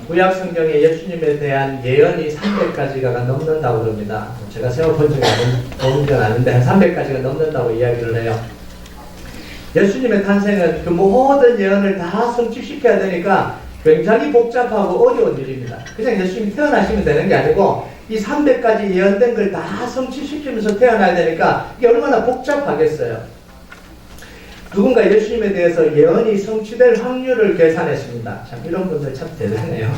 구약 성경에 예수님에 대한 예언이 300가지가 넘는다고 그럽니다. 제가 세워본 적이 없는 건 아닌데 한 300가지가 넘는다고 이야기를 해요. 예수님의 탄생은 그 모든 예언을 다 성취시켜야 되니까 굉장히 복잡하고 어려운 일입니다. 그냥 예수님이 태어나시면 되는 게 아니고 이 300가지 예언된 걸 다 성취시키면서 태어나야 되니까 이게 얼마나 복잡하겠어요. 누군가 예수님에 대해서 예언이 성취될 확률을 계산했습니다. 참 이런 분들 참 대단해요.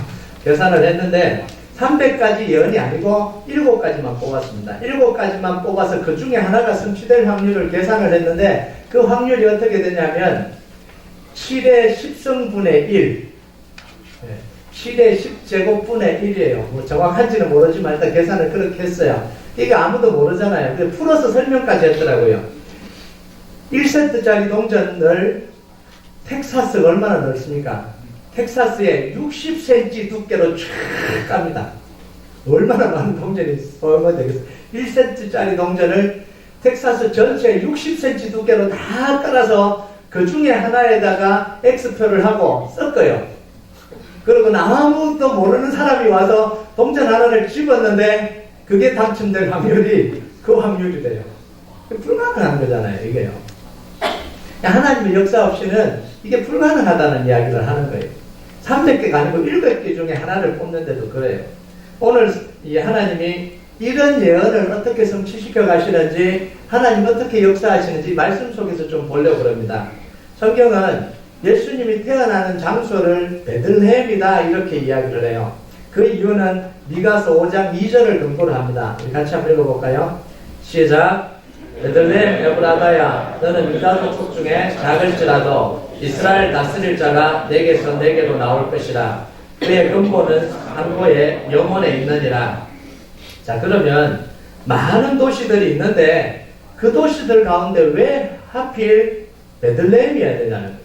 계산을 했는데 300가지 예언이 아니고 7가지만 뽑았습니다. 7가지만 뽑아서 그 중에 하나가 성취될 확률을 계산을 했는데 그 확률이 어떻게 되냐면 7의 10성분의 1 7의 10제곱분의 1이에요. 뭐 정확한지는 모르지만 일단 계산을 그렇게 했어요. 이게 아무도 모르잖아요. 근데 풀어서 설명까지 했더라고요. 1세트짜리 동전을 텍사스가 얼마나 넓습니까? 텍사스에 60cm 두께로 쫙 깝니다. 얼마나 많은 동전이 소요가 되겠어요? 1cm짜리 동전을 텍사스 전체에 60cm 두께로 다 깔아서 그 중에 하나에다가 X표를 하고 섞어요. 그리고 아무도 모르는 사람이 와서 동전 하나를 집었는데 그게 당첨될 확률이 그 확률이 돼요. 불가능한 거잖아요, 이게요. 하나님의 역사 없이는 이게 불가능하다는 이야기를 하는 거예요. 300개가 아니고 7개 중에 하나를 뽑는데도 그래요. 오늘 이 하나님이 이런 예언을 어떻게 성취시켜 가시는지, 하나님 어떻게 역사하시는지 말씀 속에서 좀 보려고 합니다. 성경은 예수님이 태어나는 장소를 베들레헴이다 이렇게 이야기를 해요. 그 이유는 미가서 5장 2절을 근거로 합니다. 우리 같이 한번 읽어볼까요? 시작. 베들레헴 에브라다야, 너는 유다 족속 중에 작을지라도 이스라엘 다스릴 자가 내게서 내게로 나올 것이라. 그의 근본은 항구의 영혼에 있느니라. 자, 그러면 많은 도시들이 있는데 그 도시들 가운데 왜 하필 베들레헴이어야 되냐는 거예요.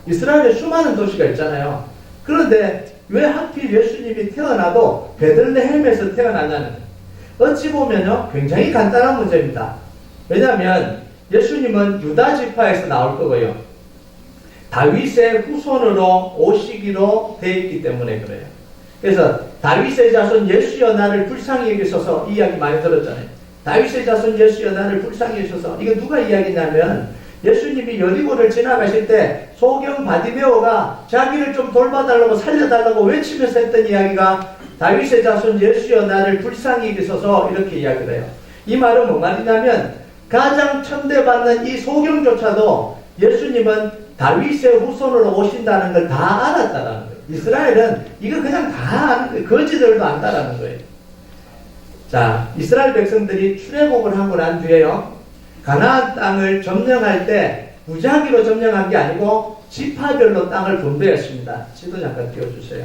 이스라엘에 수많은 도시가 있잖아요. 그런데 왜 하필 예수님이 태어나도 베들레헴에서 태어나냐는 거예요. 어찌 보면요, 굉장히 간단한 문제입니다. 왜냐하면 예수님은 유다 지파에서 나올 거고요. 다윗의 후손으로 오시기로 되어 있기 때문에 그래요. 그래서 다윗의 자손 예수여 나를 불쌍히 여기소서 이 이야기 많이 들었잖아요. 다윗의 자손 예수여 나를 불쌍히 여기소서. 이거 누가 이야기냐면 예수님이 여리고를 지나가실 때 소경 바디메오가 자기를 좀 돌봐달라고 살려달라고 외치면서 했던 이야기가 다윗의 자손 예수여 나를 불쌍히 여기소서 이렇게 이야기를 해요. 이 말은 뭔 말이냐면 가장 천대받는 이 소경조차도 예수님은 다윗의 후손으로 오신다는 걸 다 알았다라는 거예요. 이스라엘은 이거 그냥 다 아는 거예요. 거지들도 안다라는 거예요. 자, 이스라엘 백성들이 출애굽을 하고 난 뒤에요, 가나안 땅을 점령할 때 무작위로 점령한 게 아니고 지파별로 땅을 분배했습니다. 지도 잠깐 띄워주세요.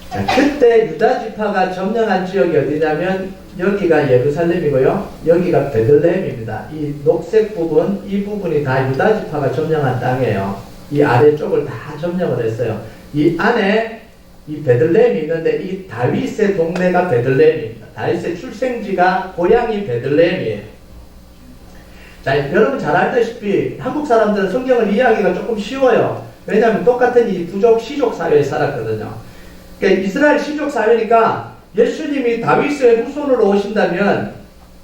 자, 그때 유다 지파가 점령한 지역이 어디냐면 여기가 예루살렘이고요, 여기가 베들레헴입니다. 이 녹색 부분, 이 부분이 다 유다 지파가 점령한 땅이에요. 이 아래쪽을 다 점령을 했어요. 이 안에 이 베들레헴이 있는데 이 다윗의 동네가 베들레헴입니다. 다윗의 출생지가 고향이 베들레헴이에요. 자, 여러분 잘 알다시피 한국 사람들은 성경을 이해하기가 조금 쉬워요. 왜냐하면 똑같은 이 부족 시족 사회에 살았거든요. 그러니까 이스라엘 시족 사회니까 예수님이 다윗의 후손으로 오신다면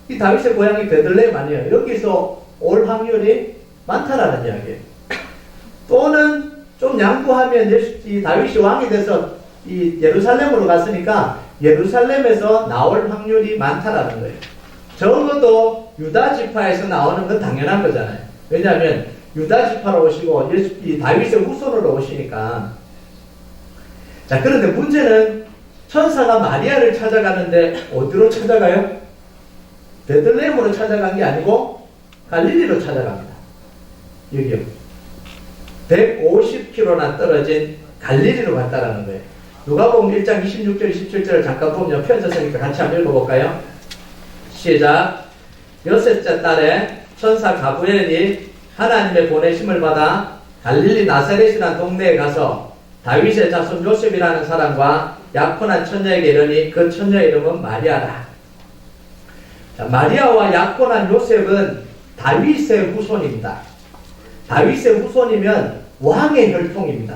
이 다윗의 고향이 베들레헴 아니에요. 여기서 올 확률이 많다라는 이야기예요. 또는 좀 양보하면 이 다윗이 왕이 돼서 이 예루살렘으로 갔으니까 예루살렘에서 나올 확률이 많다라는 거예요. 적어도 유다 지파에서 나오는 건 당연한 거잖아요. 왜냐하면 유다 지파로 오시고 이 다윗의 후손으로 오시니까. 자, 그런데 문제는 천사가 마리아를 찾아가는데 어디로 찾아가요? 베들레헴으로 찾아간 게 아니고 갈릴리로 찾아갑니다. 여기요. 150km나 떨어진 갈릴리로 갔다라는 거예요. 누가복음 1장 26절 27절을 잠깐 보면 펴졌으니까 같이 한번 읽어볼까요? 시작. 여섯째 달에 천사 가브리엘이 하나님의 보내심을 받아 갈릴리 나사렛이라는 동네에 가서 다윗의 자손 요셉이라는 사람과 약혼한 처녀에게 이르니 그 처녀의 이름은 마리아라. 자, 마리아와 약혼한 요셉은 다윗의 후손입니다. 다윗의 후손이면 왕의 혈통입니다.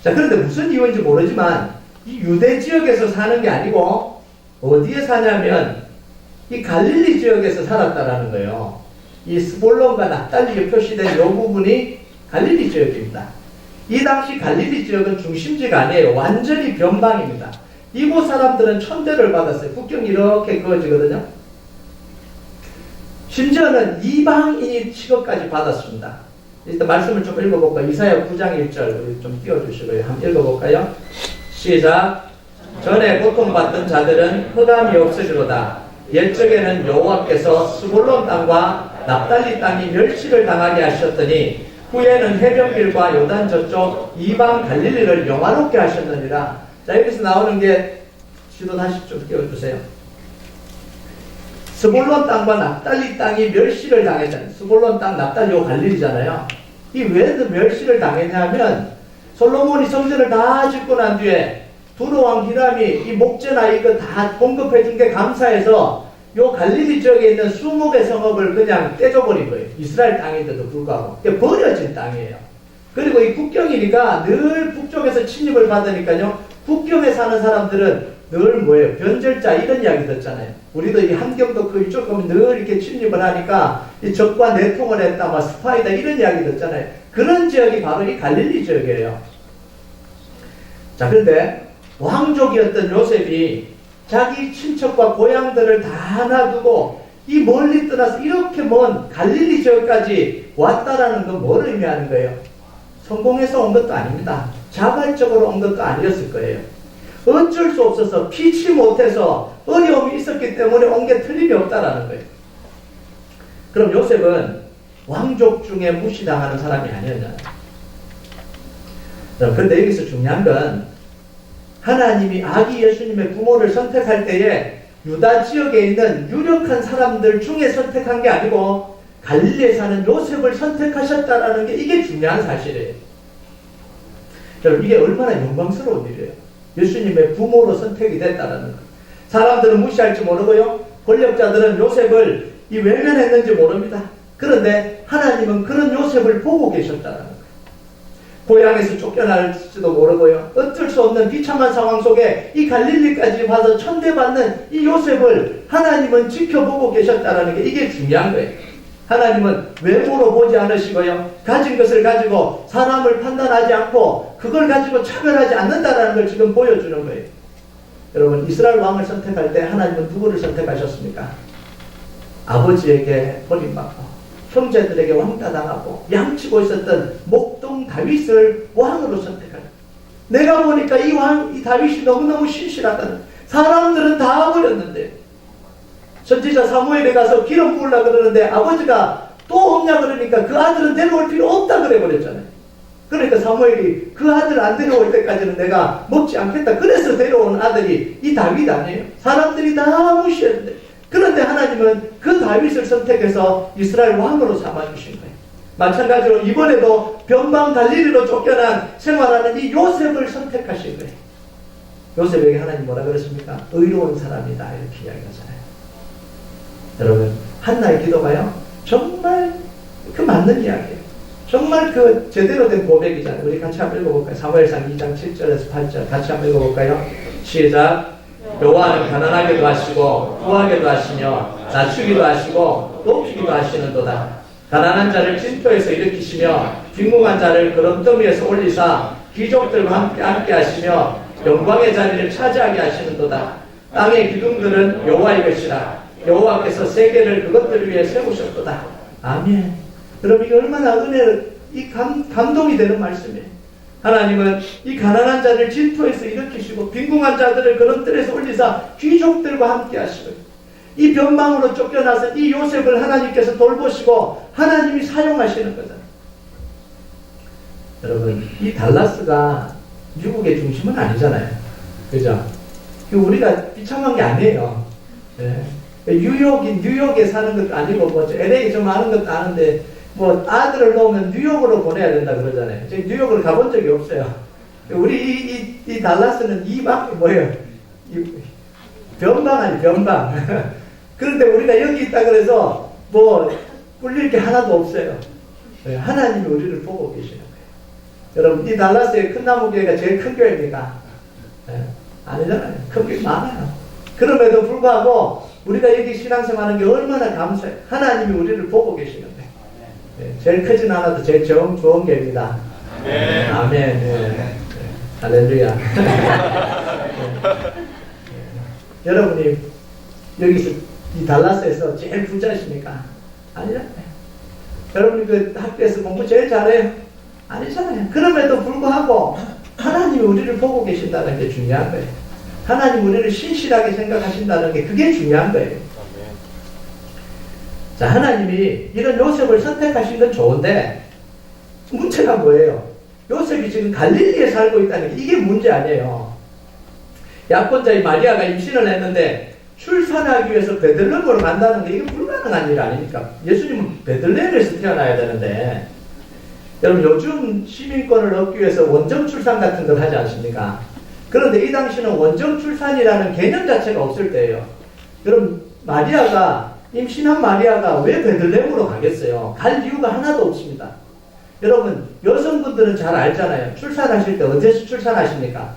자, 그런데 무슨 이유인지 모르지만 이 유대 지역에서 사는 게 아니고 어디에 사냐면 이 갈릴리 지역에서 살았다라는 거예요. 이 스볼론과 납달리에 표시된 이 부분이 갈릴리 지역입니다. 이 당시 갈릴리 지역은 중심지가 아니에요. 완전히 변방입니다. 이곳 사람들은 천대를 받았어요. 국경이 이렇게 그어지거든요. 심지어는 이방인이 취급까지 받았습니다. 일단 말씀을 좀 읽어볼까요? 이사야 9장 1절 좀 띄워주시고요. 한번 읽어볼까요? 시작. 전에 고통받던 자들은 흑암이 없으리로다. 옛적에는 여호와께서 스불론 땅과 납달리 땅이 멸시를 당하게 하셨더니 후에는 해변길과 요단 저쪽 이방 갈릴리를 영화롭게 하셨느니라. 자, 여기서 나오는 게 시도 다시 좀 띄워주세요. 스불론 땅과 납달리 땅이 멸시를 당했잖아요. 스불론 땅, 납달리, 갈릴리잖아요. 이 왜 멸시를 당했냐면 솔로몬이 성전을 다 짓고 난 뒤에 두로왕 히람이 이 목재나 이거 다 공급해 준 게 감사해서 요 갈릴리 지역에 있는 20개 성읍을 그냥 떼줘버린 거예요. 이스라엘 땅인데도 불구하고. 버려진 땅이에요. 그리고 이 국경이니까 늘 북쪽에서 침입을 받으니까요. 북경에 사는 사람들은 늘 뭐예요? 변절자 이런 이야기 듣잖아요. 우리도 이 함경도 그 이쪽 가면 늘 이렇게 침입을 하니까 이 적과 내통을 했다, 막 스파이다 이런 이야기 듣잖아요. 그런 지역이 바로 이 갈릴리 지역이에요. 자, 그런데 왕족이었던 요셉이 자기 친척과 고향들을 다 놔두고 이 멀리 떠나서 이렇게 먼 갈릴리 지역까지 왔다라는 건 뭘 의미하는 거예요? 성공해서 온 것도 아닙니다. 자발적으로 온 것도 아니었을 거예요. 어쩔 수 없어서 피치 못해서 어려움이 있었기 때문에 온 게 틀림이 없다라는 거예요. 그럼 요셉은 왕족 중에 무시당하는 사람이 아니었나요? 그런데 여기서 중요한 건 하나님이 아기 예수님의 부모를 선택할 때에 유다 지역에 있는 유력한 사람들 중에 선택한 게 아니고 갈릴리에 사는 요셉을 선택하셨다라는 게 이게 중요한 사실이에요. 여러분, 이게 얼마나 영광스러운 일이에요. 예수님의 부모로 선택이 됐다라는 거. 사람들은 무시할지 모르고요. 권력자들은 요셉을 외면했는지 모릅니다. 그런데 하나님은 그런 요셉을 보고 계셨다라는 거예요. 고향에서 쫓겨날지도 모르고요. 어쩔 수 없는 비참한 상황 속에 이 갈릴리까지 와서 천대받는 이 요셉을 하나님은 지켜보고 계셨다라는 게 이게 중요한 거예요. 하나님은 외모로 보지 않으시고요. 가진 것을 가지고 사람을 판단하지 않고 그걸 가지고 차별하지 않는다라는 걸 지금 보여주는 거예요. 여러분, 이스라엘 왕을 선택할 때 하나님은 누구를 선택하셨습니까? 아버지에게 버림받고 형제들에게 왕따당하고 양치고 있었던 목동 다윗을 왕으로 선택하는. 내가 보니까 이 다윗이 너무너무 신실하다는. 사람들은 다 버렸는데 선지자 사무엘에 가서 기름 부으려고 그러는데 아버지가 또 없냐 그러니까 그 아들은 데려올 필요 없다 그래 버렸잖아요. 그러니까 사무엘이 그 아들 안 데려올 때까지는 내가 먹지 않겠다. 그래서 데려온 아들이 이 다윗 아니에요. 사람들이 다 무시했는데 그런데 하나님은 그 다윗을 선택해서 이스라엘 왕으로 삼아주신 거예요. 마찬가지로 이번에도 변방 갈릴리로 쫓겨난 생활하는 이 요셉을 선택하신 거예요. 요셉에게 하나님 뭐라 그랬습니까? 의로운 사람이다 이렇게 이야기하잖아요. 여러분, 한나의 기도가요 정말 그 맞는 이야기예요. 정말 그 제대로 된 고백이잖아요. 우리 같이 한번 읽어볼까요? 사무엘상 2장 7절에서 8절 같이 한번 읽어볼까요? 시작. 여호와는 가난하게도 하시고 부하게도 하시며 낮추기도 하시고 높이기도 하시는도다. 가난한 자를 찐표에서 일으키시며 빈궁한 자를 그럼더미에서 올리사 귀족들과 함께 하시며 영광의 자리를 차지하게 하시는도다. 땅의 기둥들은 여호와의 것이라. 여호와께서 세계를 그것들을 위해 세우셨도다. 아멘. 여러분, 이게 얼마나 감동이 되는 말씀이에요. 하나님은 이 가난한 자를 진토에서 일으키시고 빈궁한 자들을 그런들에서 올리사 귀족들과 함께 하시고 이 변방으로 쫓겨나서 이 요셉을 하나님께서 돌보시고 하나님이 사용하시는 거잖아요. 여러분, 이 달라스가 미국의 중심은 아니잖아요. 그죠? 우리가 비참한 게 아니에요. 네. 뉴욕에 사는 것도 아니고 뭐 LA 좀 아는 것도 아는데 뭐 아들을 놓으면 뉴욕으로 보내야 된다 그러잖아요. 제가 뉴욕을 가본 적이 없어요. 우리 이 달라스는 뭐예요? 변방 아니 변방. 그런데 우리가 여기 있다 그래서 뭐 꿀릴 게 하나도 없어요. 하나님이 우리를 보고 계시는 거예요. 여러분, 이 달라스의 큰 나무 교회가 제일 큰 교회입니까? 네. 아니잖아요. 큰 교회 많아요. 그럼에도 불구하고 우리가 여기 신앙생활하는 게 얼마나 감사해요. 하나님이 우리를 보고 계시는데. 네. 제일 크진 않아도 제일 좋은 교회입니다. 네. 아멘. 네. 네. 할렐루야. 네. 여러분이 여기서 이 달라스에서 제일 부자십니까? 아니잖아요. 여러분이 그 학교에서 공부 제일 잘해요? 아니잖아요. 그럼에도 불구하고 하나님이 우리를 보고 계신다는 게 중요한 거예요. 하나님 우리를 신실하게 생각하신다는 게 그게 중요한 거예요. 자, 하나님이 이런 요셉을 선택하신 건 좋은데 문제가 뭐예요? 요셉이 지금 갈릴리에 살고 있다는 게 이게 문제 아니에요. 약혼자인 마리아가 임신을 했는데 출산하기 위해서 베들레헴으로 간다는 게 이게 불가능한 일 아닙니까? 예수님은 베들레헴에서 태어나야 되는데, 여러분 요즘 시민권을 얻기 위해서 원정 출산 같은 걸 하지 않습니까? 그런데 이 당시는 원정 출산이라는 개념 자체가 없을 때예요. 여러분, 마리아가 임신한 마리아가 왜 베들레헴으로 가겠어요? 갈 이유가 하나도 없습니다. 여러분, 여성분들은 잘 알잖아요. 출산하실 때 어디에서 출산하십니까?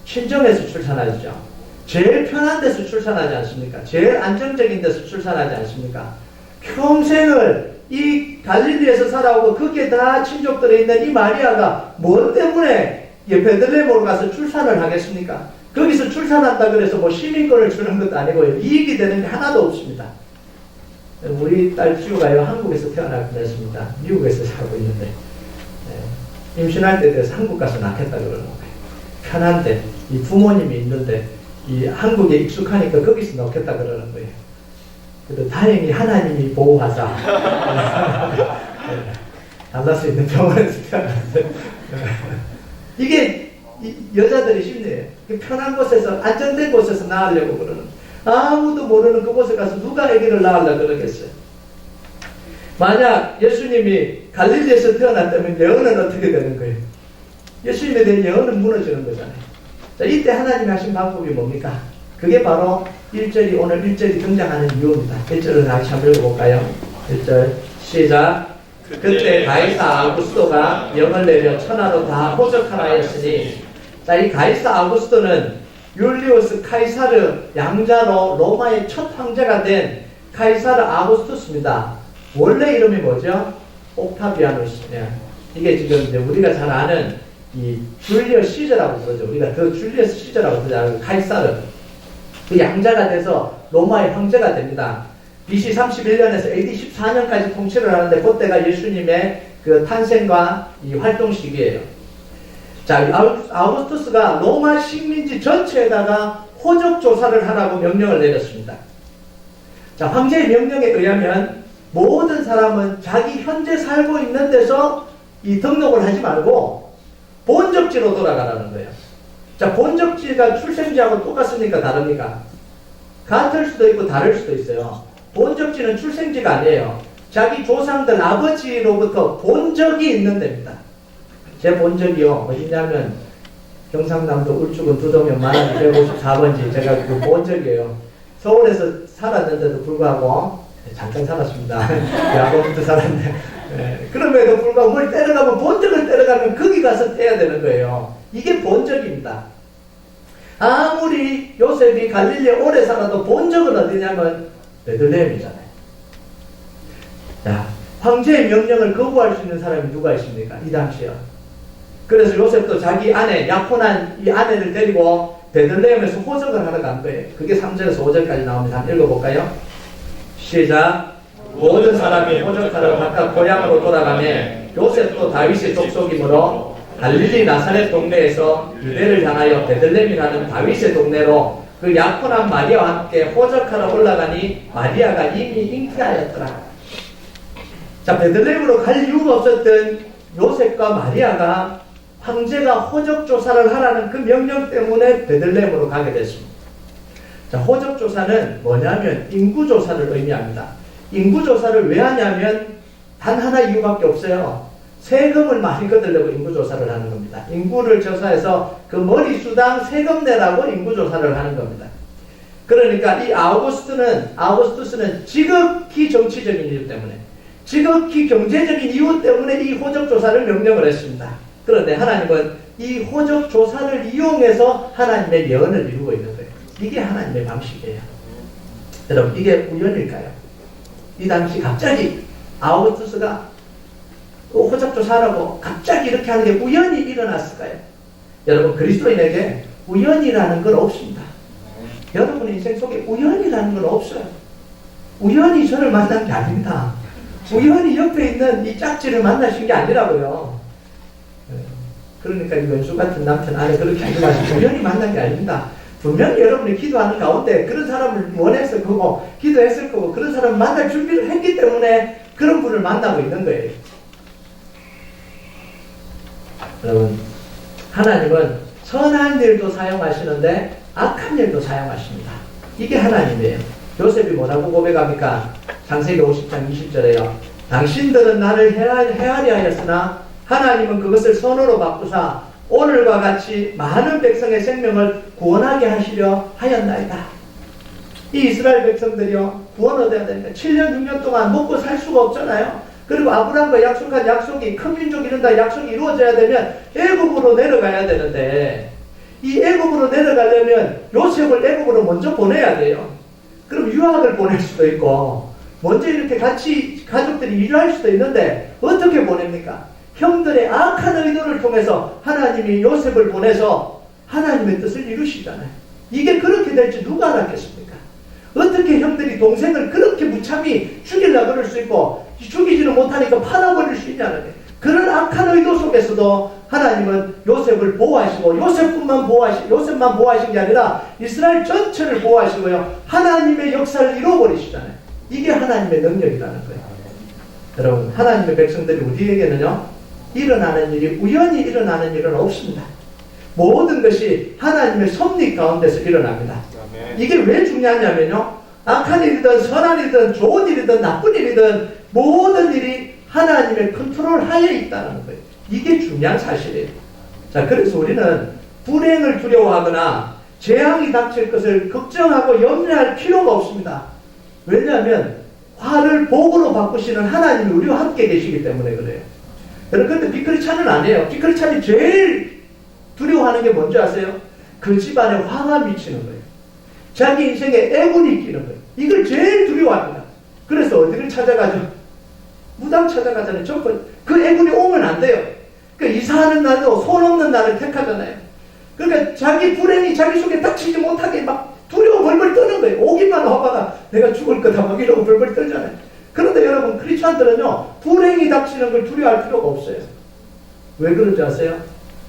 친정에서 출산하시죠. 제일 편한 데서 출산하지 않습니까? 제일 안정적인 데서 출산하지 않습니까? 평생을 이 갈릴리에서 살아오고 거기에 다 친족들이 있는 이 마리아가 뭐 때문에 베들레헴으로 가서 출산을 하겠습니까? 거기서 출산한다 그래서 뭐 시민권을 주는 것도 아니고요. 이익이 되는 게 하나도 없습니다. 우리 딸 지우가요, 한국에서 태어날 뻔했습니다. 미국에서 살고 있는데 임신할 때 돼서 한국 가서 낳겠다 그러는 거예요. 편한데 이 부모님이 있는데 이 한국에 익숙하니까 거기서 넣겠다 그러는 거예요. 그래도 다행히 하나님이 보호하사 달라스 있는 병원에서 태어났어요. 이게 여자들이 쉽네요. 편한 곳에서 안정된 곳에서 낳으려고 그러는, 아무도 모르는 그곳에 가서 누가 아기를 낳으려고 그러겠어요. 만약 예수님이 갈릴리에서 태어났다면 예언은 어떻게 되는 거예요? 예수님에 대한 예언은 무너지는 거잖아요. 자, 이때 하나님이 하신 방법이 뭡니까? 그게 바로 1절이, 오늘 1절이 등장하는 이유입니다. 1절을 다시 한번 읽어볼까요? 1절 시작. 그때 가이사 아우구스토가 영을 내려 천하로 다 호적하라 하였으니, 자, 이 가이사 아우구스토는 율리우스 카이사르 양자로 로마의 첫 황제가 된 카이사르 아우구스투스입니다. 원래 이름이 뭐죠? 옥타비아누스. 이게 지금 이제 우리가 잘 아는 이 줄리어스 시저라고 그러죠. 우리가 그 줄리어스 시저라고 그러죠. 카이사르. 그 양자가 돼서 로마의 황제가 됩니다. BC 31년에서 AD 14년까지 통치를 하는데 그때가 예수님의 그 탄생과 이 활동 시기예요. 자, 아우구스투스가 로마 식민지 전체에다가 호적 조사를 하라고 명령을 내렸습니다. 자, 황제의 명령에 의하면 모든 사람은 자기 현재 살고 있는 데서 이 등록을 하지 말고 본적지로 돌아가라는 거예요. 자, 본적지가 출생지하고 똑같습니까? 다릅니까? 같을 수도 있고 다를 수도 있어요. 본적지는 출생지가 아니에요. 자기 조상들 아버지로부터 본적이 있는 데입니다. 제 본적이요, 어디냐면 경상남도 울주군 두동면 만안 254번지 제가 그 본적이에요. 서울에서 살았는데도 불구하고 잠깐 살았습니다. 대학원부터 살았는데 그럼에도 불구하고 뭘 때려가면 본적을 때려가면 거기 가서 떼야 되는 거예요. 이게 본적입니다. 아무리 요셉이 갈릴리에 오래 살아도 본적은 어디냐면 베들레헴이잖아요. 자, 황제의 명령을 거부할 수 있는 사람이 누가 있습니까? 이 당시요. 그래서 요셉도 자기 아내, 약혼한 이 아내를 데리고 베들레헴에서 호적을 하러 간 거예요. 그게 3절에서 5절까지 나옵니다. 한번 읽어볼까요? 시작. 모든 사람이 호적하러 각각 고향으로 돌아가며 요셉도 다윗의 족속이므로 갈릴리 나사렛 동네에서 유대를 향하여 베들레헴이라는 다윗의 동네로 그 약혼한 마리아와 함께 호적하러 올라가니 마리아가 이미 잉태하였더라. 자, 베들레헴으로 갈 이유가 없었던 요셉과 마리아가 황제가 호적 조사를 하라는 그 명령 때문에 베들레헴으로 가게 됐습니다. 자, 호적 조사는 뭐냐면 인구 조사를 의미합니다. 인구 조사를 왜 하냐면 단 하나 이유밖에 없어요. 세금을 많이 거두려고 인구 조사를 하는 겁니다. 인구를 조사해서 그 머리수당 세금 내라고 인구 조사를 하는 겁니다. 그러니까 이 아우구스투스는 지극히 정치적인 이유 때문에, 지극히 경제적인 이유 때문에 이 호적 조사를 명령을 했습니다. 그런데 하나님은 이 호적 조사를 이용해서 하나님의 예언을 이루고 있는 거예요. 이게 하나님의 방식이에요. 여러분, 이게 우연일까요? 이 당시 갑자기 아우구스투스가 호적 조사하라고 갑자기 이렇게 하는 게 우연히 일어났을까요? 여러분, 그리스도인에게 우연이라는 건 없습니다. 여러분의 인생 속에 우연이라는 건 없어요. 우연히 저를 만난 게 아닙니다. 우연히 옆에 있는 이 짝지를 만나신 게 아니라고요. 그러니까 이 원수 같은 남편 아내 그렇게 하지 마시고, 우연히 만난 게 아닙니다. 분명히 여러분이 기도하는 가운데 그런 사람을 원했을 거고 기도했을 거고 그런 사람을 만날 준비를 했기 때문에 그런 분을 만나고 있는 거예요. 여러분, 하나님은 선한 일도 사용하시는데 악한 일도 사용하십니다. 이게 하나님이에요. 요셉이 뭐라고 고백합니까? 창세기 50장 20절에요. 당신들은 나를 해하리 하였으나 하나님은 그것을 선으로 바꾸사 오늘과 같이 많은 백성의 생명을 구원하게 하시려 하였나이다. 이 이스라엘 백성들이요, 구원 얻어야 되니까 7년 6년 동안 먹고 살 수가 없잖아요. 그리고 아브라함과 약속한 약속이, 큰 민족 이룬다 약속이 이루어져야 되면 애굽으로 내려가야 되는데, 이 애굽으로 내려가려면 요셉을 애굽으로 먼저 보내야 돼요. 그럼 유학을 보낼 수도 있고 먼저 이렇게 같이 가족들이 일할 수도 있는데 어떻게 보냅니까? 형들의 악한 의도를 통해서 하나님이 요셉을 보내서 하나님의 뜻을 이루시잖아요. 이게 그렇게 될지 누가 알았겠습니까? 어떻게 형들이 동생을 그렇게 무참히 죽이려고 그럴 수 있고 죽이지는 못하니까 팔아버릴 수 있냐는 거예요. 그런 악한 의도 속에서도 하나님은 요셉을 보호하시고 요셉만 보호하신 게 아니라 이스라엘 전체를 보호하시고요. 하나님의 역사를 이루어버리시잖아요. 이게 하나님의 능력이라는 거예요. 여러분, 하나님의 백성들이 우리에게는요, 일어나는 일이 우연히 일어나는 일은 없습니다. 모든 것이 하나님의 섭리 가운데서 일어납니다. 이게 왜 중요하냐면요, 악한 일이든 선한 일이든 좋은 일이든 나쁜 일이든 모든 일이 하나님의 컨트롤 하에 있다는 거예요. 이게 중요한 사실이에요. 자, 그래서 우리는 불행을 두려워하거나 재앙이 닥칠 것을 걱정하고 염려할 필요가 없습니다. 왜냐하면 화를 복으로 바꾸시는 하나님이 우리와 함께 계시기 때문에 그래요. 여러분, 근데 비크리찬은 아니에요. 비크리찬이 제일 두려워하는 게 뭔지 아세요? 그 집안에 화가 미치는 거예요. 자기 인생에 애군이 끼는 거예요. 이걸 제일 두려워합니다. 그래서 어디를 찾아가죠? 무당 찾아가잖아요. 그 애군이 오면 안 돼요. 그러니까 이사하는 날도 손 없는 날을 택하잖아요. 그러니까 자기 불행이 자기 속에 닥치지 못하게 막 두려워 벌벌 떠는 거예요. 오기만 화가 내가 죽을 거다 막 이러고 벌벌 떨잖아요. 그런데 여러분, 크리스찬들은요, 불행이 닥치는 걸 두려워할 필요가 없어요. 왜 그런지 아세요?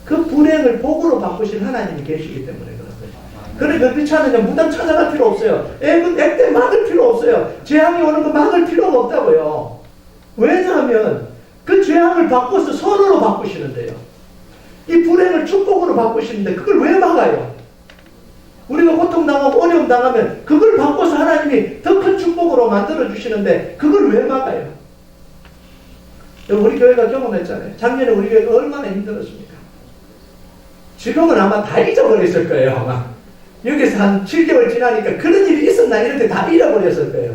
그 불행을 복으로 바꾸신 하나님이 계시기 때문에 그런 거예요. 그러니까 크리스찬은요, 무당 찾아갈 필요 없어요. 액대 막을 필요 없어요. 재앙이 오는 거 막을 필요가 없다고요. 왜냐하면 그 재앙을 바꿔서 선으로 바꾸시는데요. 이 불행을 축복으로 바꾸시는데 그걸 왜 막아요? 우리가 고통당하고 어려움 당하면 그걸 바꿔서 하나님이 더 큰 축복으로 만들어주시는데 그걸 왜 막아요? 우리 교회가 경험했잖아요. 작년에 우리 교회가 얼마나 힘들었습니까? 지금은 아마 다 잊어버렸을 거예요. 아마 여기서 한 7개월 지나니까 그런 일이 있었나 이렇게 다 잃어버렸을 거예요.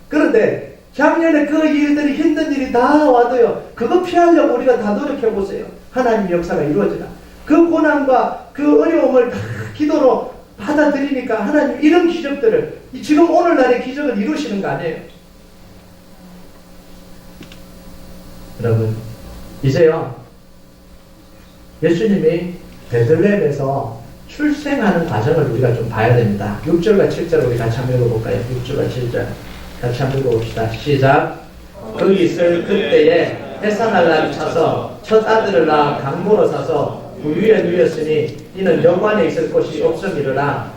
그런데 작년에 그 일들이 힘든 일이 다 와도요, 그거 피하려고 우리가 다 노력해보세요. 하나님 역사가 이루어지나. 그 고난과 그 어려움을 다 기도로 받아들이니까 하나님 이런 기적들을, 지금 오늘날의 기적을 이루시는 거 아니에요? 여러분, 이제요, 예수님이 베들레헴에서 출생하는 과정을 우리가 좀 봐야 됩니다. 6절과 7절 우리 같이 한번 읽어볼까요? 6절과 7절 같이 한번 읽어봅시다. 시작. 거기 있을 그때에 해산할날이 차서 첫 아들을 낳아 강보로 사서 부유에 누였으니 이는 여관에 있을 곳이 없음이로라.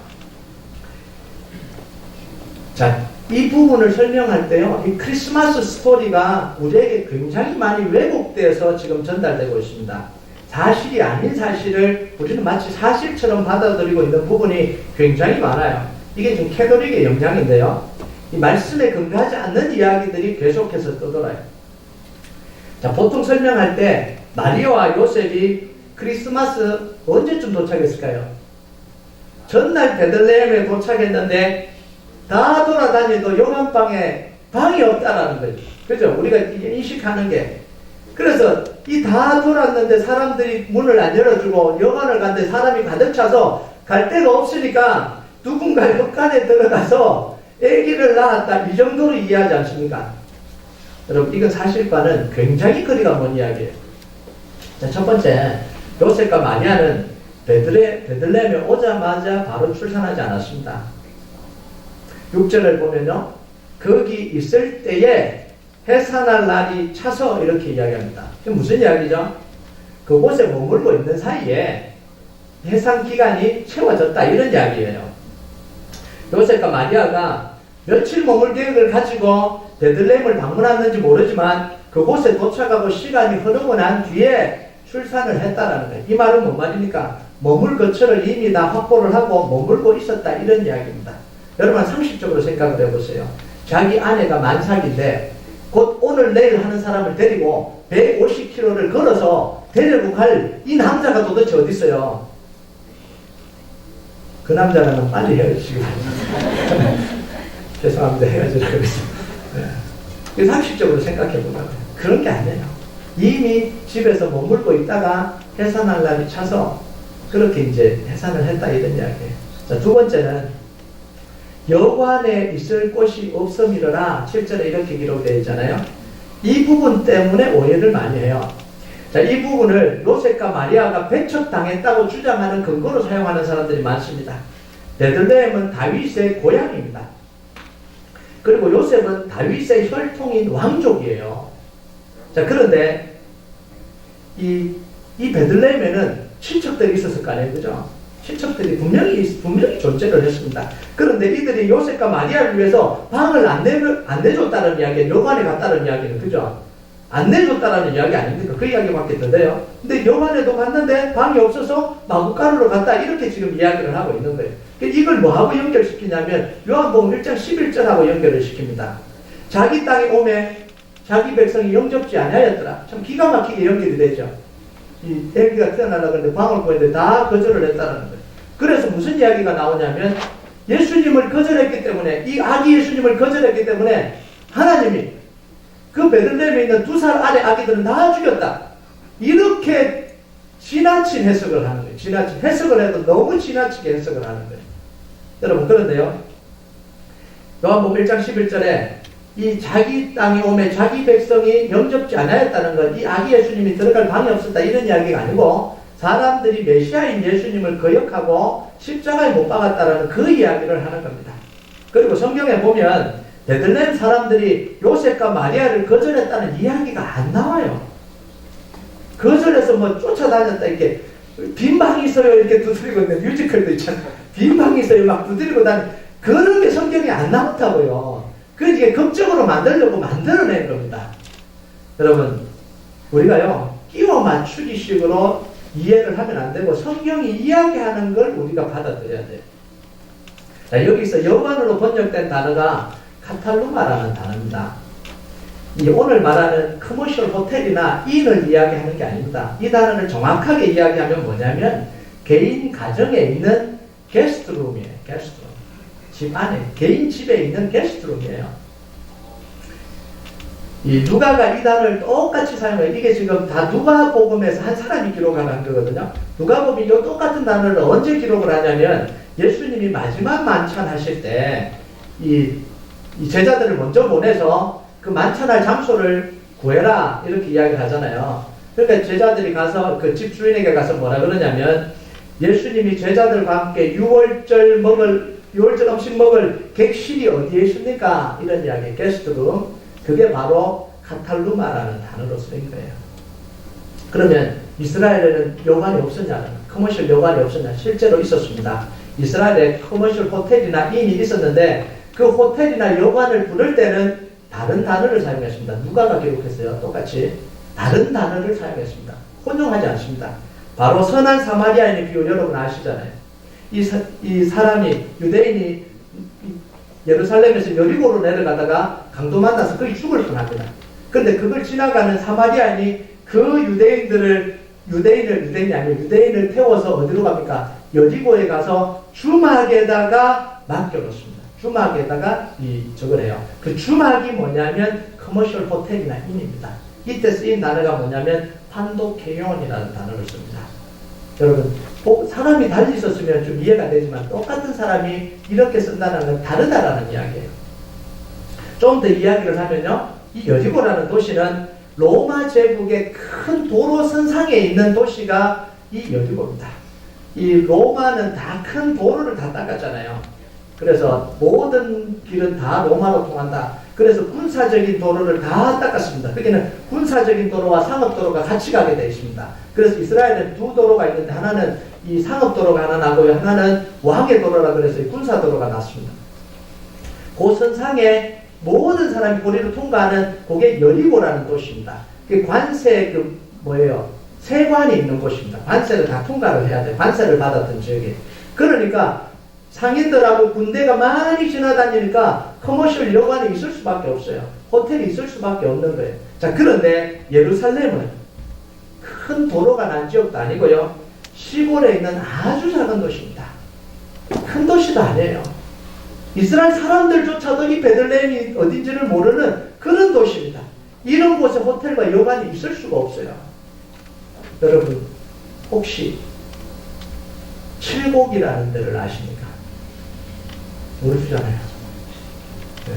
자, 이 부분을 설명할 때요, 이 크리스마스 스토리가 우리에게 굉장히 많이 왜곡되어서 지금 전달되고 있습니다. 사실이 아닌 사실을 우리는 마치 사실처럼 받아들이고 있는 부분이 굉장히 많아요. 이게 지금 캐톨릭의 영향인데요, 이 말씀에 근거하지 않는 이야기들이 계속해서 떠돌아요. 자, 보통 설명할 때 마리아와 요셉이 크리스마스 언제쯤 도착했을까요? 전날 베들레헴에 도착했는데 다 돌아다니도 요한방에 방이 없다라는 거죠. 그죠? 우리가 이제 인식하는 게 그래서 이 다 돌았는데 사람들이 문을 안 열어주고 여관을 갔는데 사람이 가득 차서 갈 데가 없으니까 누군가 혈관에 들어가서 아기를 낳았다, 이 정도로 이해하지 않습니까? 여러분, 이건 사실과는 굉장히 거리가 먼 이야기예요. 자, 첫 번째, 요셉과 마리아는 베들레헴에 오자마자 바로 출산하지 않았습니다. 6절을 보면요, 거기 있을 때에 해산할 날이 차서 이렇게 이야기합니다. 이게 무슨 이야기죠? 그곳에 머물고 있는 사이에 해상 기간이 채워졌다, 이런 이야기예요. 요셉과 마리아가 며칠 머물 계획을 가지고 베들레헴을 방문했는지 모르지만 그곳에 도착하고 시간이 흐르고 난 뒤에 출산을 했다라는 거예요. 이 말은 뭔 말입니까? 머물 거처를 이미 다 확보를 하고 머물고 있었다, 이런 이야기입니다. 여러분, 상식적으로 생각을 해보세요. 자기 아내가 만삭인데 곧 오늘 내일 하는 사람을 데리고 150km를 걸어서 데리고 갈 이 남자가 도대체 어디 있어요? 그 남자랑은 빨리 헤어지시기 바랍니다. 죄송합니다. 헤어지라고 그랬습니다. 네. 상식적으로 생각해보면 그런 게 아니에요. 이미 집에서 머물고 있다가 해산할 날이 차서 그렇게 이제 해산을 했다, 이런 이야기예요. 자, 두 번째는 여관에 있을 곳이 없음이러라, 7절에 이렇게 기록되어 있잖아요. 이 부분 때문에 오해를 많이 해요. 자, 이 부분을 요셉과 마리아가 배척당했다고 주장하는 근거로 사용하는 사람들이 많습니다. 베들레헴은 다윗의 고향입니다. 그리고 요셉은 다윗의 혈통인 왕족이에요. 자, 그런데 이 베들레헴에는 친척들이 있었을 거 아니에요, 그죠? 친척들이 분명히 존재를 했습니다. 그런데 이들이 요셉과 마리아를 위해서 방을 안 내줬다는 이야기는, 여관에 갔다는 이야기는, 그죠? 안 내줬다라는 이야기 아닙니까? 그 이야기 받겠는데요. 근데 여관에도 갔는데 방이 없어서 마구가루로 갔다, 이렇게 지금 이야기를 하고 있는 거예요. 이걸 뭐하고 연결시키냐면 요한복음 1장 11절하고 연결을 시킵니다. 자기 땅에 오매 자기 백성이 영접지 아니하였더라. 참 기가 막히게 연결이 되죠. 이 애기가 태어나려고 했는데 방을 구했는데 다 거절을 했다는 거예요. 그래서 무슨 이야기가 나오냐면 예수님을 거절했기 때문에, 이 아기 예수님을 거절했기 때문에 하나님이 그 베들레헴에 있는 2살 아래 아기들은 다 죽였다, 이렇게 지나친 해석을 하는 거예요. 지나친 해석을 해도 너무 지나치게 해석을 하는 거예요. 여러분, 그런데요, 요한복음 1장 11절에 이 자기 땅에 오매 자기 백성이 영접지 않았다는 건 이 아기 예수님이 들어갈 방이 없었다, 이런 이야기가 아니고 사람들이 메시아인 예수님을 거역하고 십자가에 못 박았다라는 그 이야기를 하는 겁니다. 그리고 성경에 보면 베들레헴 사람들이 요셉과 마리아를 거절했다는 이야기가 안 나와요. 거절해서 뭐 쫓아다녔다, 이렇게 빈 방이 있어요 이렇게 두드리고 있는 뮤지컬도 있잖아요. 빈 방이 있어요 막 두드리고 그런 게 성경에 안 나왔다고요. 그게 극적으로 만들려고 만들어낸 겁니다. 여러분, 우리가요 끼워 맞추기 식으로 이해를 하면 안 되고 성경이 이야기하는 걸 우리가 받아들여야 돼요. 자, 여기서 여관으로 번역된 단어가 카탈루마라는 단어입니다. 이 오늘 말하는 커머셜 호텔이나 인을 이야기하는 게 아닙니다. 이 단어를 정확하게 이야기하면 뭐냐면 개인 가정에 있는 게스트룸이에요. 게스트룸. 집 안에, 개인 집에 있는 게스트룸이에요. 이 누가가 이 단어를 똑같이 사용해요. 이게 지금 다 누가복음에서 한 사람이 기록한 거거든요. 누가복음이 이 똑같은 단어를 언제 기록을 하냐면 예수님이 마지막 만찬 하실 때 이 제자들을 먼저 보내서 그 만찬할 장소를 구해라, 이렇게 이야기를 하잖아요. 그러니까 제자들이 가서 그 집 주인에게 가서 뭐라 그러냐면 예수님이 제자들과 함께 유월절 음식 먹을 객실이 어디에 있습니까? 이런 이야기, 게스트룸. 그게 바로 카탈루마라는 단어로 쓰인 거예요. 그러면 이스라엘에는 여관이 없었냐는, 커머셜 여관이 없었냐? 실제로 있었습니다. 이스라엘에 커머셜 호텔이나 인이 있었는데 그 호텔이나 여관을 부를 때는 다른 단어를 사용했습니다. 누가가 기록했어요. 똑같이 다른 단어를 사용했습니다. 혼용하지 않습니다. 바로 선한 사마리아인의 비유 여러분 아시잖아요. 이 사람이, 유대인이 예루살렘에서 여리고로 내려가다가 강도 만나서 거기 죽을 뻔합니다. 그런데 그걸 지나가는 사마리아인이 그 유대인을 태워서 어디로 갑니까? 여리고에 가서 주막에다가 맡겨놓습니다. 주막에다가 저걸 해요. 그 주막이 뭐냐면 커머셜 호텔이나 인입니다. 이때 쓰인 단어가 뭐냐면 판도케온이라는 단어를 씁니다. 여러분, 사람이 달리 있었으면 좀 이해가 되지만 똑같은 사람이 이렇게 쓴다는 건 다르다라는 이야기예요. 좀 더 이야기를 하면요, 이 여리고라는 도시는 로마 제국의 큰 도로 선상에 있는 도시가 이 여리고입니다. 이 로마는 다 큰 도로를 다 닦았잖아요. 그래서 모든 길은 다 로마로 통한다. 그래서 군사적인 도로를 다 닦았습니다. 거기는 군사적인 도로와 상업도로가 같이 가게 되어 있습니다. 그래서 이스라엘은 두 도로가 있는데 하나는 이 상업도로가 하나 나고요. 하나는 왕의 도로라 그래서 군사도로가 났습니다. 그 선상에 모든 사람이 고리로 통과하는 그게 여리고라는 도시입니다. 그 관세 세관이 있는 곳입니다. 관세를 다 통과를 해야 돼요. 관세를 받았던 지역에. 그러니까 상인들하고 군대가 많이 지나다니니까 커머셜 여관이 있을 수밖에 없어요. 호텔이 있을 수밖에 없는 거예요. 자, 그런데 예루살렘은 큰 도로가 난 지역도 아니고요. 시골에 있는 아주 작은 도시입니다. 큰 도시도 아니에요. 이스라엘 사람들조차도 이 베들레헴이 어딘지를 모르는 그런 도시입니다. 이런 곳에 호텔과 여관이 있을 수가 없어요. 여러분, 혹시 칠곡이라는 데를 아십니까? 모르시잖아요. 네.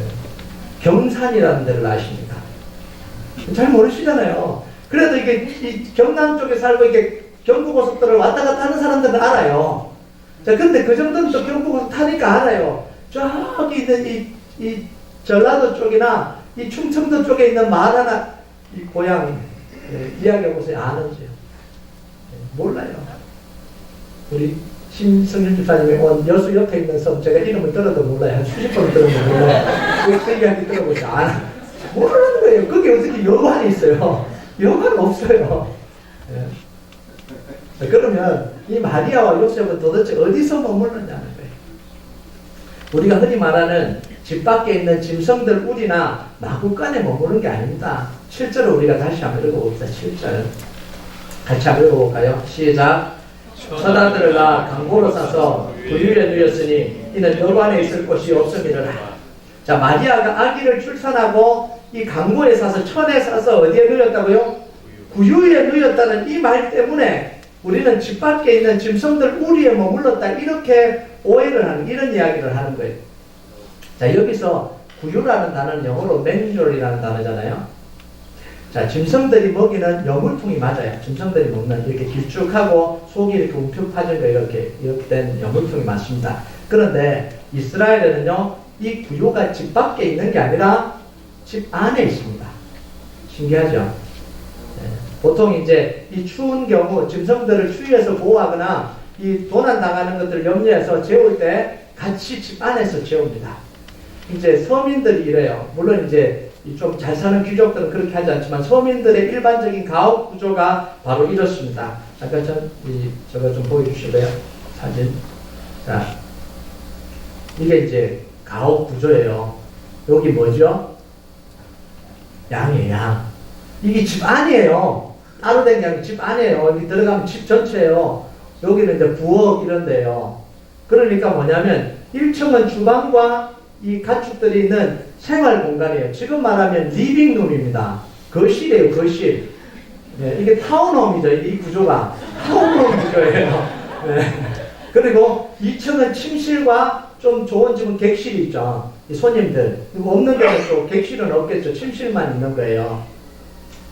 경산이라는 데를 아십니까? 잘 모르시잖아요. 그래도 이게 이 경남 쪽에 살고 이게 경부고속도로를 왔다 갔다 하는 사람들은 알아요. 자, 근데 그 정도는 또 경부고속 타니까 알아요. 저기 있는 이 전라도 쪽이나 이 충청도 쪽에 있는 말 하나, 이 고향, 이야기해보세요. 아는지요? 몰라요. 우리 심성준 집사님이 온 여수 옆에 있는 섬, 제가 이름을 들어도 몰라요. 한 수십 번 들어도 몰라요. 그 이야기 들어보세요. 모르는 거예요. 거기 어떻게 여관이 있어요? 여관 없어요. 예. 그러면 이 마리아와 요셉은 도대체 어디서 머물렀냐는 거예요. 우리가 흔히 말하는 집 밖에 있는 짐승들 우리나 마구간에 머무는 게 아닙니다. 7절을 우리가 다시 한번 읽어봅시다. 7절. 같이 한번 읽어볼까요? 시작. 처자들을 낳아 강고로 싸서 구유에 누였으니 이는 여관에 있을 곳이 없음이로라. 자, 마리아가 아기를 출산하고 이 강고에 싸서 천에 싸서 어디에 누였다고요? 구유에 누였다는 이 말 때문에 우리는 집 밖에 있는 짐승들 우리에 머물렀다 이렇게 오해를 하는 이런 이야기를 하는 거예요. 자, 여기서 구유라는 단어는 영어로 맨졸이라는 단어잖아요. 자, 짐승들이 먹이는 여물통이 맞아요. 짐승들이 먹는 이렇게 길쭉하고 속이 이렇게 움푹 파진 거 이렇게 된 여물통이 맞습니다. 그런데 이스라엘에는요, 이 구유가 집 밖에 있는 게 아니라 집 안에 있습니다. 신기하죠? 네. 보통 이제 이 추운 경우 짐승들을 추위에서 보호하거나 이 도난당하는 것들을 염려해서 재울 때 같이 집 안에서 재웁니다. 이제 서민들이 이래요. 물론 이제 좀 잘 사는 귀족들은 그렇게 하지 않지만 서민들의 일반적인 가옥 구조가 바로 이렇습니다. 잠깐 저거 좀 보여주실래요? 사진. 자, 이게 이제 가옥 구조예요. 여기 뭐죠? 양이에요, 양. 이게 집 안이에요. 따로 된 게 아니고 집 안이에요. 여기 들어가면 집 전체예요. 여기는 이제 부엌 이런 데요. 그러니까 뭐냐면 1층은 주방과 이 가축들이 있는 생활 공간이에요. 지금 말하면 리빙룸입니다. 거실이에요, 거실. 네, 이게 타운홈이죠. 이 구조가 타운홈 구조예요. 네. 그리고 2층은 침실과 좀 좋은 집은 객실이 있죠. 이 손님들. 없는 데는 또 객실은 없겠죠. 침실만 있는 거예요.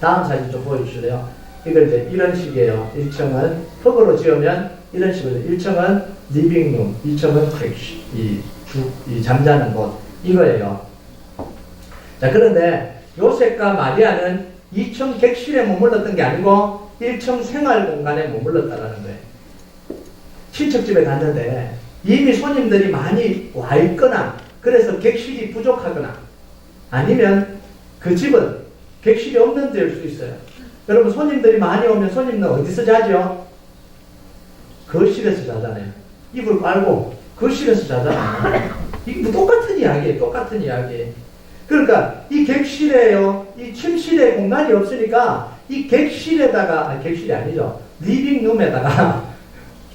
다음 사진 좀 보여주실래요? 이걸 이제 이런 식이에요. 1층은 흙으로 지으면 이런 식으로 1층은 리빙룸, 2층은 객실, 이 잠자는 곳 이거예요. 자, 그런데 요셉과 마리아는 2층 객실에 머물렀던 게 아니고 1층 생활 공간에 머물렀다라는 거예요. 친척집에 갔는데 이미 손님들이 많이 와 있거나 그래서 객실이 부족하거나 아니면 그 집은 객실이 없는 데일 수 있어요. 여러분, 손님들이 많이 오면 손님은 어디서 자죠? 거실에서 자잖아요. 이불 깔고 거실에서 자잖아요. 이게 뭐 똑같은 이야기예요. 똑같은 이야기예요. 그러니까 이 객실에요, 이 침실에 공간이 없으니까 이 객실에다가, 객실이 아니죠. 리빙룸에다가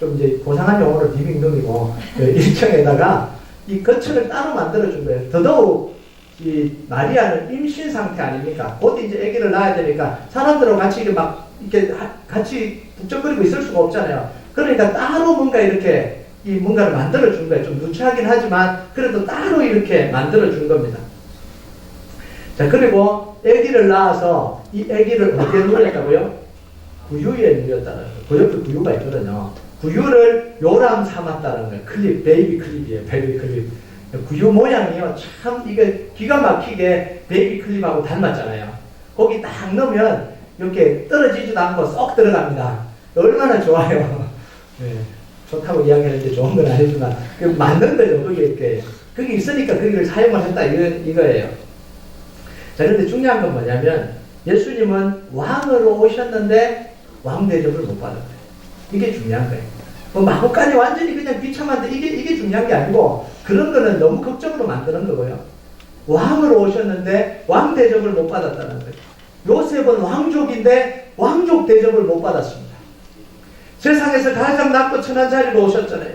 좀 이제 고상한 용어로 리빙룸이고 1층에다가 이 거처를 따로 만들어준 거예요. 더더욱 이 마리아는 임신 상태 아닙니까? 곧 이제 아기를 낳아야 되니까 사람들하고 같이 이렇게 막 이렇게 같이 북적거리고 있을 수가 없잖아요. 그러니까 따로 뭔가 이렇게 이 뭔가를 만들어 준 거예요. 좀 누추하긴 하지만 그래도 따로 이렇게 만들어 준 겁니다. 자, 그리고 아기를 낳아서 이 아기를 어디에 누렸다고요? 구유에 누렸다는 거예요. 그 옆에 구유가 있거든요. 구유를 요람 삼았다는 거예요. 클립, 베이비 클립이에요. 베이비 클립. 구유 모양이요. 참 이게 기가 막히게 베이비 클립하고 닮았잖아요. 거기 딱 넣으면 이렇게 떨어지지도 않고 쏙 들어갑니다. 얼마나 좋아요. 네. 좋다고 이야기하는데 좋은 건 아니지만 만든 거죠. 거기 있으니까 거기를 사용을 했다 이거예요. 자, 그런데 중요한 건 뭐냐면 예수님은 왕으로 오셨는데 왕 대접을 못 받았어요. 이게 중요한 거예요. 뭐 마구간이 완전히 그냥 비참한데 이게 중요한 게 아니고 그런 거는 너무 걱정으로 만드는 거고요. 왕으로 오셨는데 왕 대접을 못 받았다는 거예요. 요셉은 왕족인데 왕족 대접을 못 받았습니다. 세상에서 가장 낮고 천한 자리로 오셨잖아요.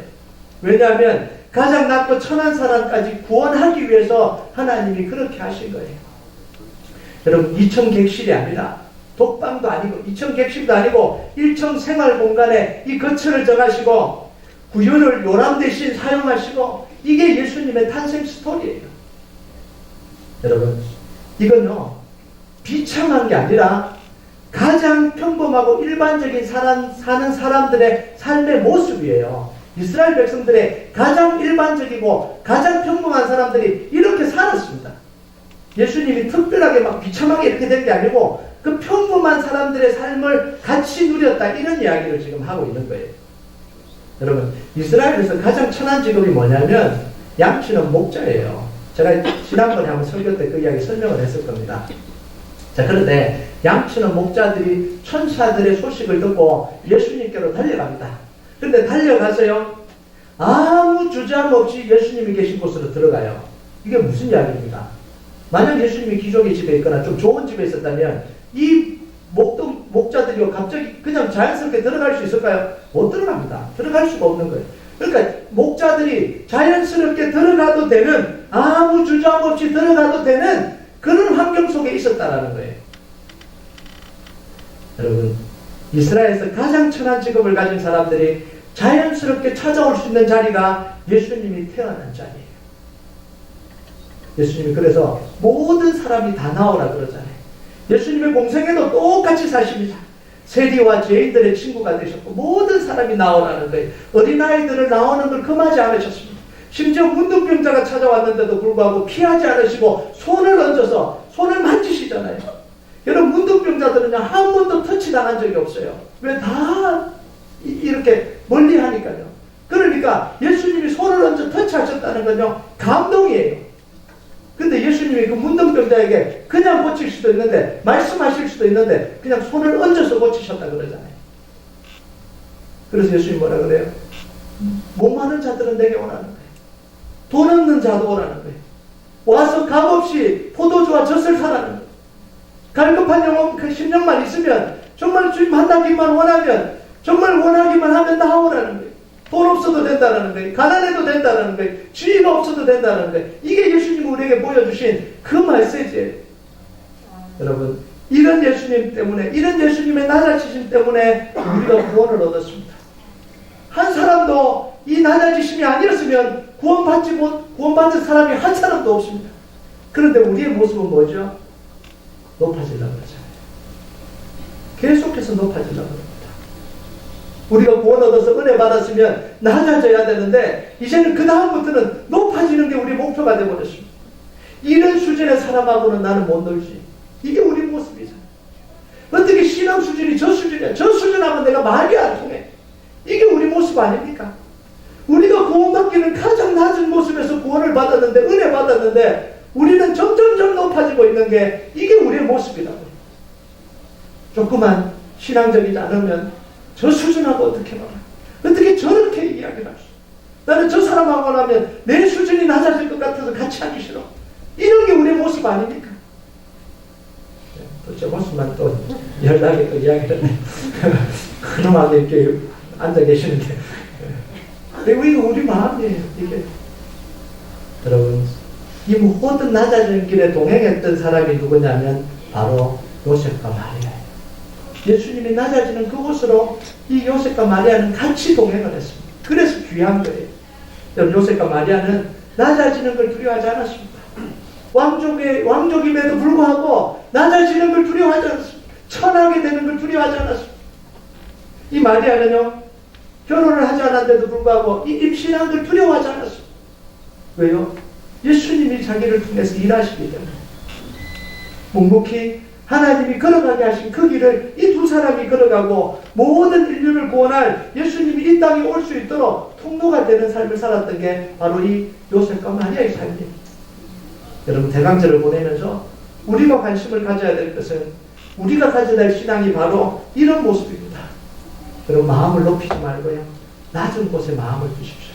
왜냐하면 가장 낮고 천한 사람까지 구원하기 위해서 하나님이 그렇게 하신 거예요. 여러분, 2층 객실이 아니라 독방도 아니고 2층 객실도 아니고 1층 생활 공간에 이 거처를 정하시고 구유를 요람 대신 사용하시고 이게 예수님의 탄생 스토리예요. 여러분, 이건요 비참한 게 아니라 가장 평범하고 일반적인 사는 사람들의 삶의 모습이에요. 이스라엘 백성들의 가장 일반적이고 가장 평범한 사람들이 이렇게 살았습니다. 예수님이 특별하게 막 비참하게 이렇게 된 게 아니고 그 평범한 사람들의 삶을 같이 누렸다 이런 이야기를 지금 하고 있는 거예요. 여러분, 이스라엘에서 가장 천한 직업이 뭐냐면 양치는 목자예요. 제가 지난번에 한번 설교 때 그 이야기 설명을 했을 겁니다. 자, 그런데 양치는 목자들이 천사들의 소식을 듣고 예수님께로 달려갑니다. 그런데 달려가서요 아무 주저함 없이 예수님이 계신 곳으로 들어가요. 이게 무슨 이야기입니까? 만약 예수님이 귀족의 집에 있거나 좀 좋은 집에 있었다면 이 목자들이 갑자기 그냥 자연스럽게 들어갈 수 있을까요? 못 들어갑니다. 들어갈 수가 없는 거예요. 그러니까 목자들이 자연스럽게 들어가도 되는, 아무 주저함 없이 들어가도 되는 그런 환경 속에 있었다라는 거예요. 여러분, 이스라엘에서 가장 천한 직업을 가진 사람들이 자연스럽게 찾아올 수 있는 자리가 예수님이 태어난 자리예요. 예수님이 그래서 모든 사람이 다 나오라 그러잖아요. 예수님의 공생에도 똑같이 사십니다. 세리와 죄인들의 친구가 되셨고 모든 사람이 나오라는 거예요. 어린아이들을 나오는 걸 금하지 않으셨습니다. 심지어 문둥병자가 찾아왔는데도 불구하고 피하지 않으시고 손을 얹어서 손을 만지시잖아요. 여러분, 문둥병자들은요 한 번도 터치당한 적이 없어요. 왜? 다 이렇게 멀리 하니까요. 그러니까 예수님이 손을 얹어 터치하셨다는 건요 감동이에요. 근데 예수님이 그 문둥병자에게 그냥 고칠 수도 있는데, 말씀하실 수도 있는데 그냥 손을 얹어서 고치셨다 그러잖아요. 그래서 예수님이 뭐라 그래요? 목 마른 자들은 내게 오라는 거예요. 돈 없는 자도 오라는 거예요. 와서 값없이 포도주와 젖을 사라는 거예요. 갈급한 영혼 그 심령만 있으면, 정말 주님 만나기만 원하면, 정말 원하기만 하면 나오라는 거예요. 돈 없어도 된다는 거예요. 가난해도 된다는 거예요. 지위가 없어도 된다는 거예요. 이게 예수님이 우리에게 보여주신 그 메시지예요. 여러분, 이런 예수님 때문에, 이런 예수님의 낮아지심 때문에 우리가 구원을 얻었습니다. 한 사람도 이 낮아지심이 아니었으면 구원받은 사람이 한 사람도 없습니다. 그런데 우리의 모습은 뭐죠? 높아지려고 그러잖아요. 계속해서 높아지려고 합니다. 우리가 구원 얻어서 은혜 받았으면 낮아져야 되는데 이제는 그 다음부터는 높아지는 게 우리 목표가 되어버렸습니다. 이런 수준의 사람하고는 나는 못 놀지. 이게 우리 모습이잖아요. 어떻게 신앙 수준이 저 수준이야? 저 수준하면 내가 말이 안 통해. 이게 우리 모습 아닙니까? 우리가 구원받기는 가장 낮은 모습에서 구원을 받았는데, 은혜 받았는데 우리는 점점점 높아지고 있는 게 이게 우리의 모습이라고요. 조금만 신앙적이지 않으면 저 수준하고 어떻게 말해? 어떻게 저렇게 이야기를 할 수? 나는 저 사람하고 나면 내 수준이 낮아질 것 같아서 같이 하기 싫어. 이런 게 우리의 모습 아닙니까? 또 제 모습만 또 열나게 또 이야기를 해. 그놈하게 이렇게 앉아 계시는데. 이거 우리 마음이에요, 이게. 여러분, 이 모든 낮아지는 길에 동행했던 사람이 누구냐면 바로 요셉과 마리아예요. 예수님이 낮아지는 그곳으로 이 요셉과 마리아는 같이 동행을 했습니다. 그래서 귀한 거예요. 여러분, 요셉과 마리아는 낮아지는 걸 두려워하지 않았습니다. 왕족임에도 불구하고 낮아지는 걸 두려워하지 않았습니다. 천하게 되는 걸 두려워하지 않았습니다. 이 마리아는요, 결혼을 하지 않았는데도 불구하고 이 임신한 걸 두려워하지 않았습니다. 왜요? 예수님이 자기를 통해서 일하시기 때문에. 묵묵히 하나님이 걸어가게 하신 그 길을 이 두 사람이 걸어가고 모든 인류를 구원할 예수님이 이 땅에 올 수 있도록 통로가 되는 삶을 살았던 게 바로 이 요셉과 마리아의 삶입니다. 여러분, 대강절을 보내면서 우리가 관심을 가져야 될 것은 우리가 가져야 될 신앙이 바로 이런 모습입니다. 여러분, 마음을 높이지 말고요, 낮은 곳에 마음을 두십시오.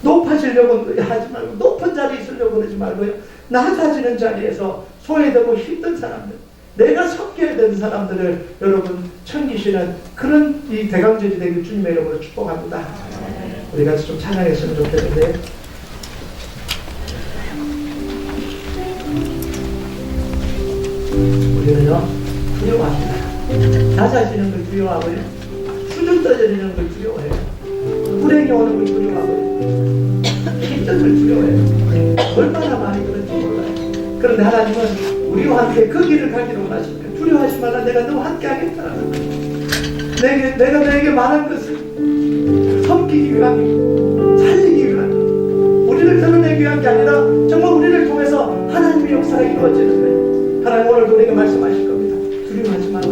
높아지려고 하지 말고, 높은 자리에 있으려고 그러지 말고요, 낮아지는 자리에서 소외되고 힘든 사람들, 내가 섬겨야 되는 사람들을 여러분 챙기시는 그런 이 대강절이 되길 주님의 이름으로 축복합니다. 우리 같이 좀 찬양했으면 좋겠는데, 우리는요, 두려워합니다. 낮아지는 걸 두려워하고요, 수준 떨어지는 걸 두려워해요. 불행이 오는 걸 두려워하고요, 힘든 걸 두려워해요. 얼마나 많이 그런지 몰라요. 그런데 하나님은 우리와 함께 그 길을 가기로 원하십니다. 두려워하지 말라, 내가 너와 함께 하겠다라는 거예요. 내가 너에게 말한 것을 섬기기 위함이고 살리기 위함이고 우리를 드러내기 위한 게 아니라 정말 우리를 통해서 하나님의 역사가 이루어지는 거예요. 하나님 오늘도 우리에게 말씀하실 겁니다. 두려워하지 말라,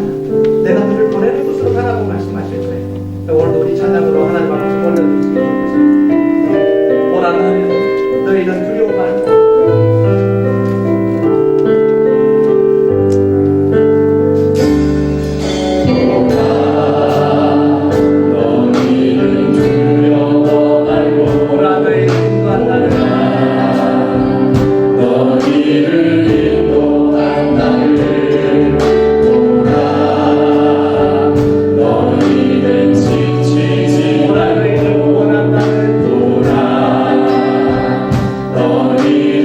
내가 너를 보내는 곳으로 가라고 말씀하실 거예요. 오늘도 우리 찬양으로 하나님 앞에서 올려드리시기 바랍니다. 오라 나는 너희는 두려워 말고 너희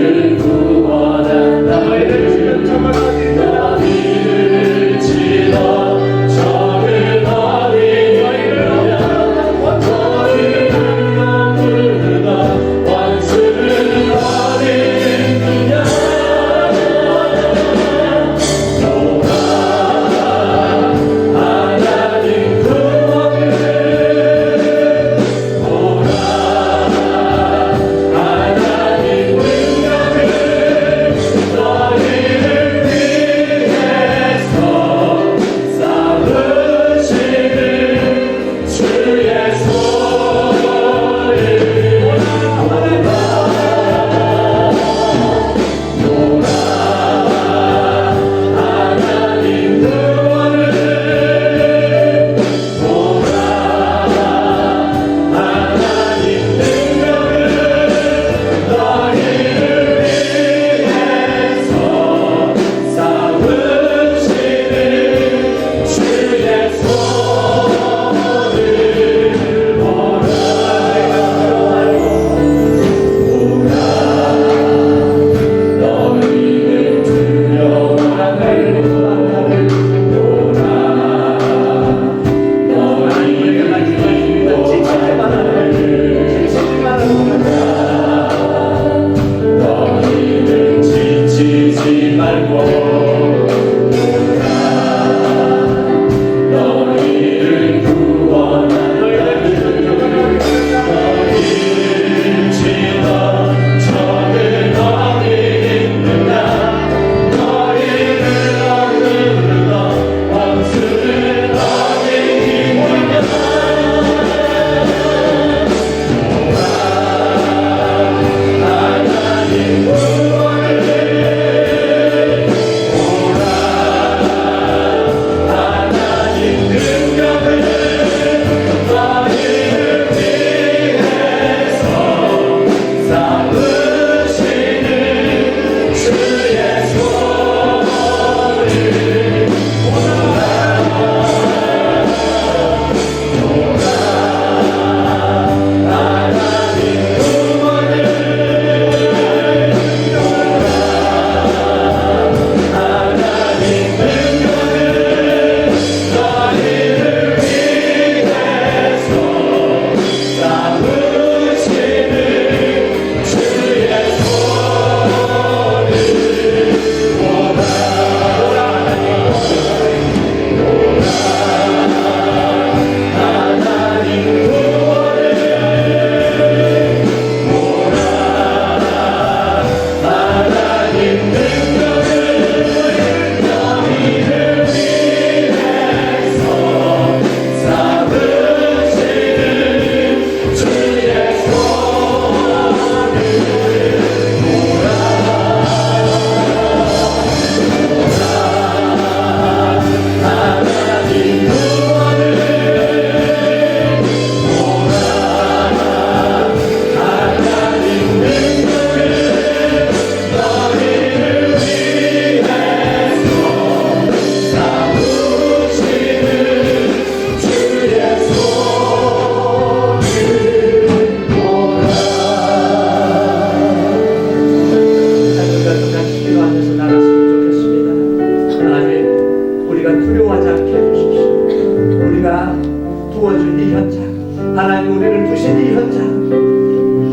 이 현장, 하나님 우리를 두신 이 현장,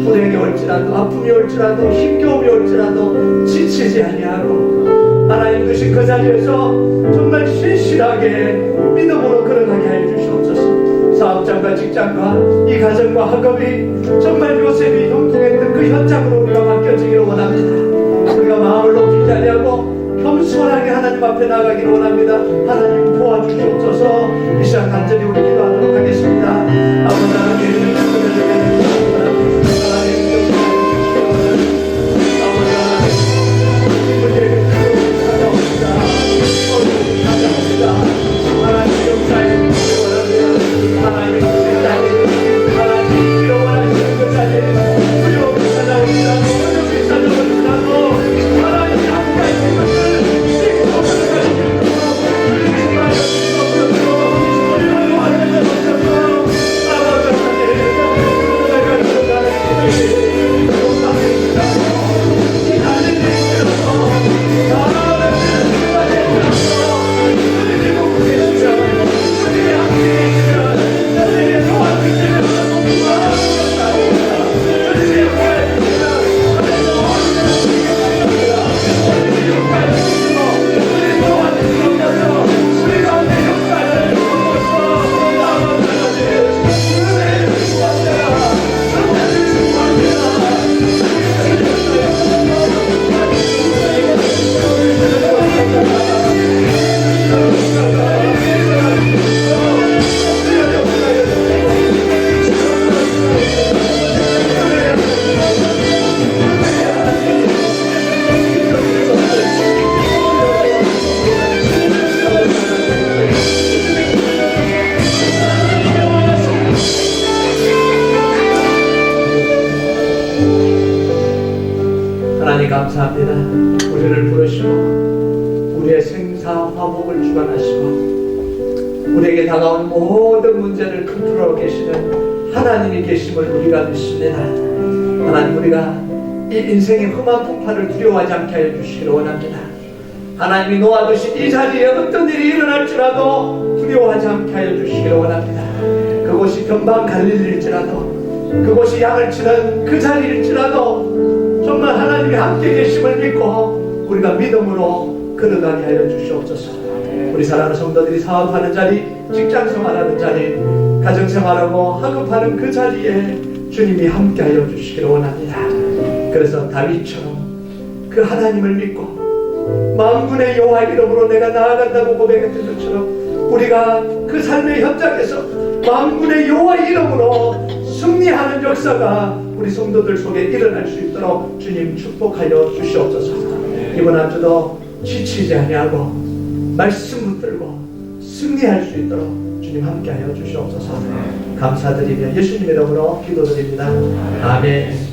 불행이 올지라도 아픔이 올지라도 힘겨움이 올지라도 지치지 아니하고 하나님 두신 그 자리에서 정말 신실하게 믿음으로 걸어가게 해 주시옵소서. 사업장과 직장과 이 가정과 학업이 정말 요셉이 형통했던 그 현장으로 우리가 바뀌어지기를 원합니다. 우리가 마음을 높이지 아니하고 겸손하게 하나님 앞에 나가기를 원합니다. 하나님 도와주시옵소서. 이 시간 간절히 우리 기도하도록 하겠습니다. 아버지 하나님, 감사합니다. 우리를 부르시고 우리의 생사화복을 주관하시고 우리에게 다가온 모든 문제를 컨트롤하고 계시는 하나님이 계심을 우리가 믿습니다. 하나님, 우리가 이 인생의 험한 풍파를 두려워하지 않게 하여 주시기를 원합니다. 하나님이 놓아두신 이 자리에 어떤 일이 일어날지라도 두려워하지 않게 하여 주시기를 원합니다. 그곳이 변방 갈릴리일지라도 그곳이 양을 치는 그 자리일지라도 정말 하나님이 함께 계심을 믿고 우리가 믿음으로 걸어가게 하여 주시옵소서. 우리 사랑하는 성도들이 사업하는 자리, 직장생활하는 자리, 가정생활하고 학업하는 그 자리에 주님이 함께 하여 주시기를 원합니다. 그래서 다윗처럼 그 하나님을 믿고 만군의 여호와 이름으로 내가 나아간다고 고백했던 것처럼 우리가 그 삶의 현장에서 만군의 여호와 이름으로 승리하는 역사가 우리 성도들 속에 일어날 수 있도록 주님 축복하여 주시옵소서. 이번 한 주도 지치지 아니하고 말씀 붙들고 승리할 수 있도록 주님 함께하여 주시옵소서. 감사드리며 예수님 이름으로 기도드립니다. 아멘.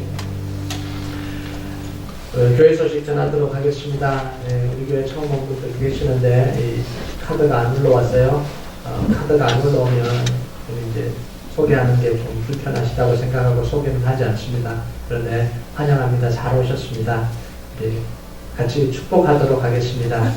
교회 소식 전하도록 하겠습니다. 우리 교회 처음 온 분들 계시는데 이 카드가 안 올라왔어요. 카드가 안 올라오면 이제 소개하는 게 좀 불편하시다고 생각하고 소개는 하지 않습니다. 그런데 환영합니다. 잘 오셨습니다. 같이 축복하도록 하겠습니다.